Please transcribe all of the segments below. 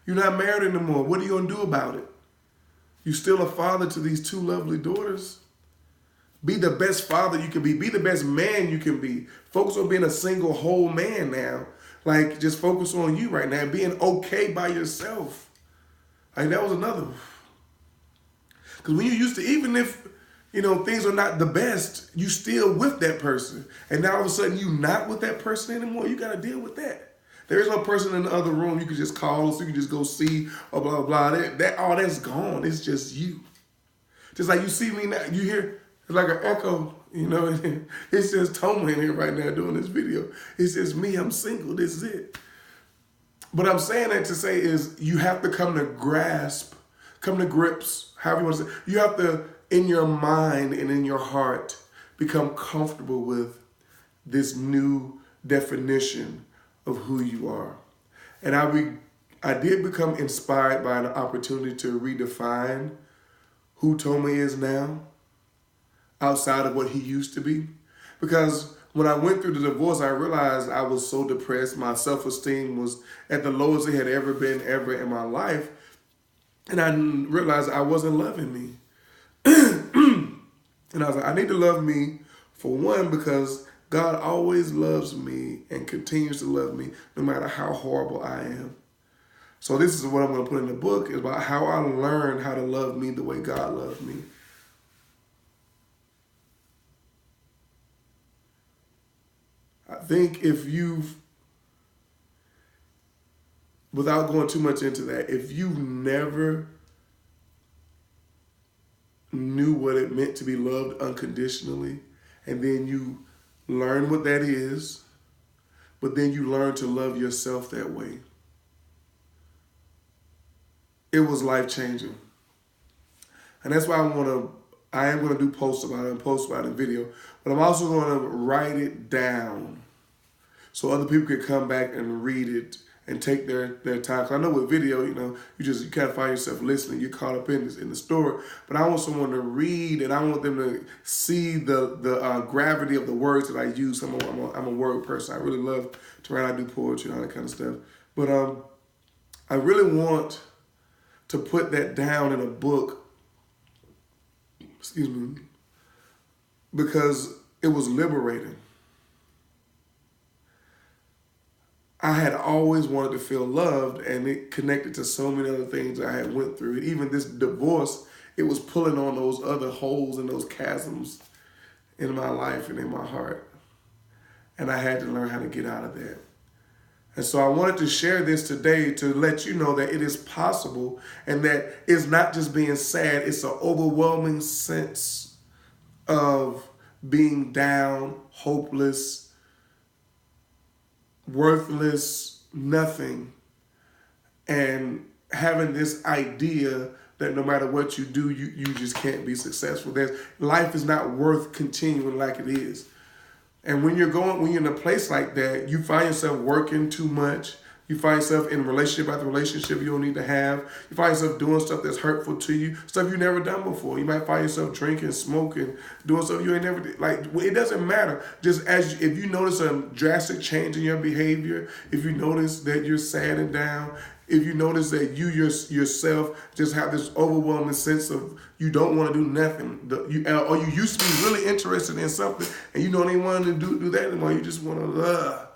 You're not married anymore. What are you going to do about it? You're still a father to these two lovely daughters. Be the best father you can be. Be the best man you can be. Focus on being a single whole man now. Like, just focus on you right now. Being okay by yourself. Like, that was another one. Because when you used to, even if, things are not the best, you still with that person. And now all of a sudden you not with that person anymore. You got to deal with that. There is no person in the other room you can just call, so you can just go see, or blah, blah, blah. All that's gone. It's just you. Just like you see me now, you hear, it's like an echo, It's just Toma in here right now doing this video. It's just me, I'm single, this is it. But I'm saying that to say is you have to come to grips, however you want to say. You have to, in your mind and in your heart, become comfortable with this new definition of who you are. And I did become inspired by an opportunity to redefine who Toma is now, outside of what he used to be. Because when I went through the divorce, I realized I was so depressed. My self-esteem was at the lowest it had ever been in my life. And I realized I wasn't loving me. And I was like, I need to love me, for one, because God always loves me and continues to love me no matter how horrible I am. So this is what I'm going to put in the book, is about how I learned how to love me the way God loved me. I think without going too much into that, if you never knew what it meant to be loved unconditionally, and then you learn what that is, but then you learn to love yourself that way, it was life-changing. And that's why I am going to do posts about it and post about it in video, but I'm also going to write it down so other people can come back and read it and take their time. Because I know with video, you kind of find yourself listening. You're caught up in the story. But I want someone to read, and I want them to see the gravity of the words that I use. I'm a word person. I really love to write. I do poetry and all that kind of stuff. But I really want to put that down in a book, because it was liberating. I had always wanted to feel loved, and it connected to so many other things I had went through. Even this divorce, it was pulling on those other holes and those chasms in my life and in my heart. And I had to learn how to get out of that. And so I wanted to share this today to let you know that it is possible, and that it's not just being sad, it's an overwhelming sense of being down, hopeless, worthless, nothing, and having this idea that no matter what you do, you just can't be successful. Life is not worth continuing like it is. And when you're in a place like that, you find yourself working too much. You find yourself in relationship after relationship you don't need to have. You find yourself doing stuff that's hurtful to you, stuff you've never done before. You might find yourself drinking, smoking, doing stuff you ain't never did. Like, it doesn't matter. Just if you notice a drastic change in your behavior, if you notice that you're sad and down, if you notice that you yourself just have this overwhelming sense of you don't want to do nothing, or you used to be really interested in something and you don't even want to do that anymore. You just want to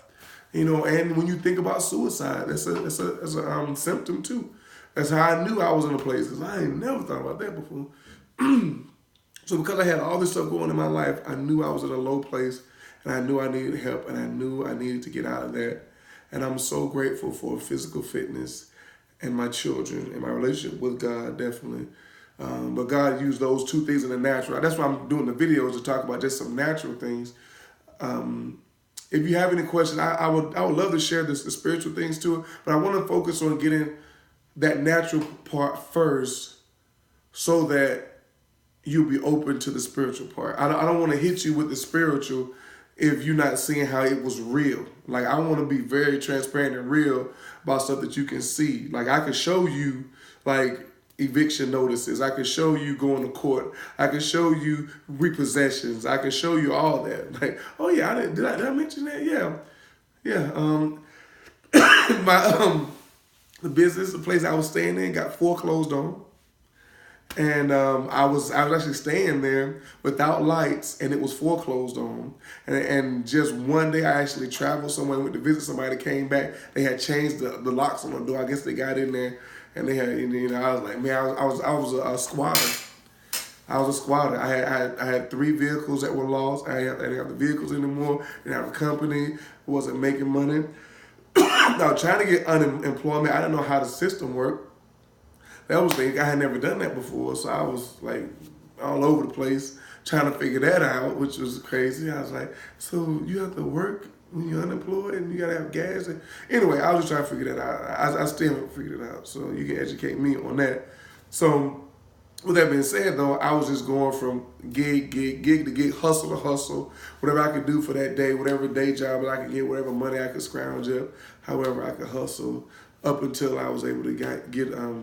and when you think about suicide, that's a symptom too. That's how I knew I was in a place, because I ain't never thought about that before. So because I had all this stuff going in my life, I knew I was in a low place, and I knew I needed help, and I knew I needed to get out of that. And I'm so grateful for physical fitness and my children and my relationship with God, definitely. But God used those two things in the natural. That's why I'm doing the videos, to talk about just some natural things. If you have any questions, I would love to share the spiritual things too, but I want to focus on getting that natural part first, so that you'll be open to the spiritual part. I don't want to hit you with the spiritual if you're not seeing how it was real. Like, I want to be very transparent and real about stuff that you can see. Like, I can show you, like, eviction notices. I can show you going to court. I can show you repossessions. I can show you all that. Like, oh yeah, did I mention that? Yeah. the place I was staying in, got foreclosed on. And I was actually staying there without lights, and it was foreclosed on. And just one day, I actually traveled somewhere, went to visit somebody, came back. They had changed the locks on the door. I guess they got in there, and they had, I was like, man, I was a squatter. I was a squatter. I had 3 vehicles that were lost. I didn't have the vehicles anymore. Didn't have a company. Wasn't making money. Now trying to get unemployment. I didn't know how the system worked. That was the thing. I had never done that before, so I was like all over the place trying to figure that out, which was crazy. I was like, so you have to work when you're unemployed and you gotta have gas. Anyway, I was just trying to figure that out. I still haven't figured it out, so you can educate me on that. So with that being said, though, I was just going from gig to gig, hustle to hustle, whatever I could do for that day, whatever day job that I could get, whatever money I could scrounge up, however I could hustle, up until I was able to get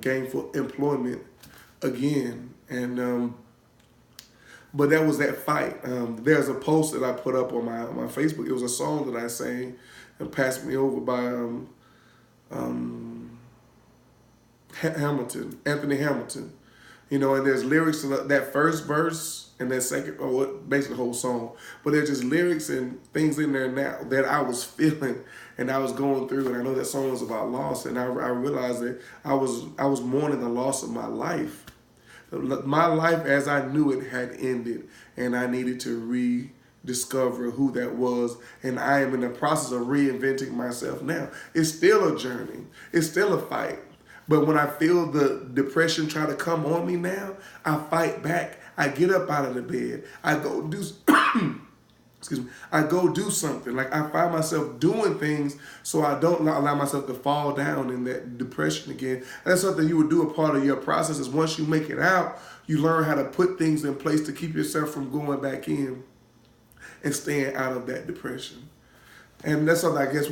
gainful employment again. And but that was that fight. There's a post that I put up on my Facebook. It was a song that I sang and passed me over by Anthony Hamilton. And there's lyrics to that first verse and that second, or basically the whole song. But there's just lyrics and things in there now that I was feeling and I was going through. And I know that song was about loss, and I realized that I was mourning the loss of my life. My life as I knew it had ended, and I needed to rediscover who that was. And I am in the process of reinventing myself now. It's still a journey. It's still a fight. But when I feel the depression try to come on me now, I fight back. I get up out of the bed. I go do, excuse me. I go do something. Like I find myself doing things so I don't allow myself to fall down in that depression again. And that's something you would do. A part of your process is once you make it out, you learn how to put things in place to keep yourself from going back in and staying out of that depression. And that's something I guess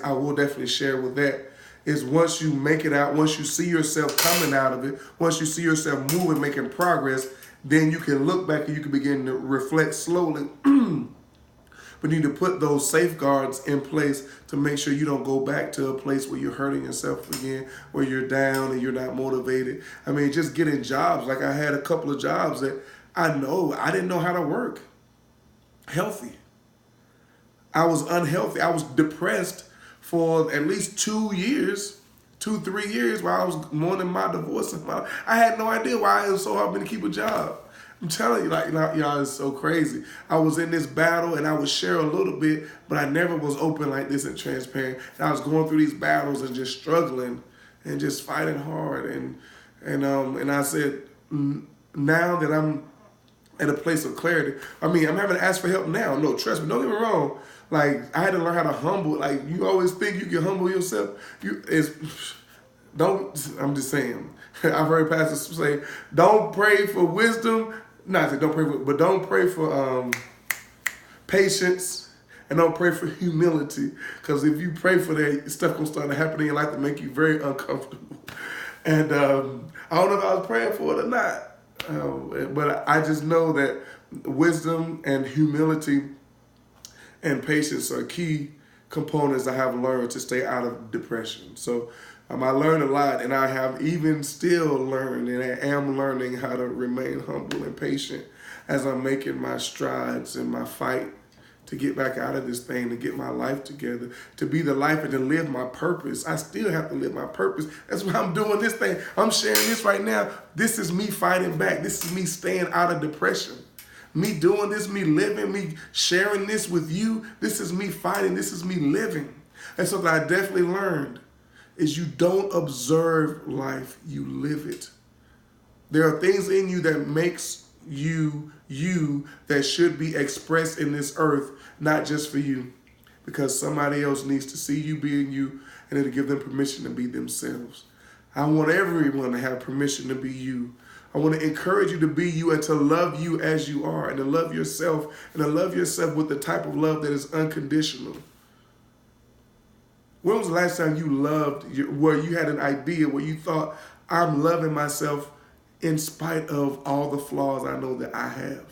I will definitely share with that. Is once you make it out, once you see yourself coming out of it, once you see yourself moving, making progress, then you can look back and you can begin to reflect slowly. But you need to put those safeguards in place to make sure you don't go back to a place where you're hurting yourself again, where you're down and you're not motivated. I mean, just getting jobs. Like I had a couple of jobs that I didn't know how to work healthy. I was unhealthy. I was depressed for at least 3 years while I was mourning my divorce. I had no idea why it was so hard for me to keep a job. I'm telling you, y'all, it's so crazy. I was in this battle and I would share a little bit, but I never was open like this and transparent. And I was going through these battles and just struggling and just fighting hard. And I said, now that I'm at a place of clarity, I'm having to ask for help now. No, trust me, don't get me wrong. Like, I had to learn how to humble. Like, you always think you can humble yourself. I'm just saying. I've heard pastors say, don't pray for wisdom. Don't pray for patience, and don't pray for humility. Because if you pray for that, stuff gonna start to happen in your life to make you very uncomfortable. And I don't know if I was praying for it or not. But I just know that wisdom and humility and patience are key components I have learned to stay out of depression. So I learned a lot, and I have even still learned, and I am learning how to remain humble and patient as I'm making my strides in my fight to get back out of this thing, to get my life together, to be the life and to live my purpose. I still have to live my purpose. That's why I'm doing this thing. I'm sharing this right now. This is me fighting back. This is me staying out of depression. Me doing this, me living, me sharing this with you. This is me fighting. This is me living. And something I definitely learned is you don't observe life, you live it. There are things in you that makes you that should be expressed in this earth, not just for you, because somebody else needs to see you being you and to give them permission to be themselves. I want everyone to have permission to be you. I want to encourage you to be you and to love you as you are, and to love yourself, and to love yourself with the type of love that is unconditional. When was the last time you loved, where you had an idea, where you thought, I'm loving myself in spite of all the flaws I know that I have?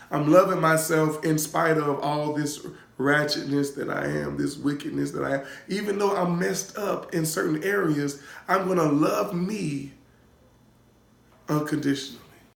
I'm loving myself in spite of all this ratchetness that I am, this wickedness that I am, even though I'm messed up in certain areas, I'm going to love me unconditionally.